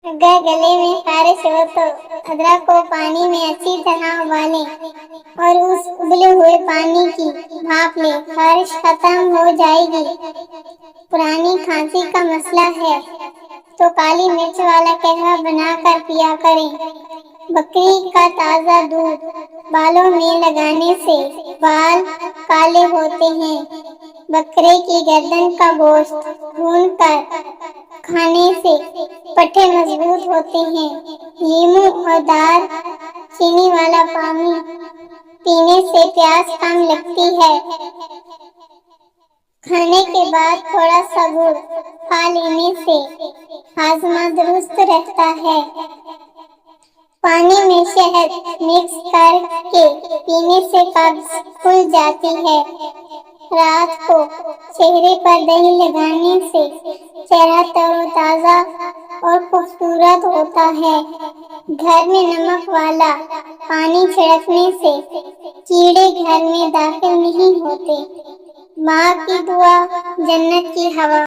اگر گلے میں خارش ہو تو ادرک کو پانی میں اچھی طرح ابالیں اور اس ابلے ہوئے پانی کی بھاپ لیں، خارش ختم ہو جائے گی۔ پرانی کھانسی کا مسئلہ ہے تو کالی مرچ والا قہوہ بنا کر پیا کریں۔ بکری کا تازہ دودھ بالوں میں لگانے سے بال کالے ہوتے ہیں۔ بکرے کی گردن کا گوشت بھون کر کھانے سے پٹھے مضبوط ہوتے ہیں۔ لیموں اور دار چینی والا پانی پینے سے پیاس کم لگتی ہے۔ کھانے کے بعد تھوڑا سا گڑ کھا لینے سے ہاضمہ درست رہتا ہے۔ پانی میں شہد مکس کر کے پینے سے قبض کھل جاتی ہے۔ رات کو چہرے پر دہی لگانے سے چہرہ تر و تازہ اور خوبصورت ہوتا ہے۔ گھر میں نمک والا پانی چھڑکنے سے کیڑے گھر میں داخل نہیں ہوتے۔ ماں کی دعا، جنت کی ہوا۔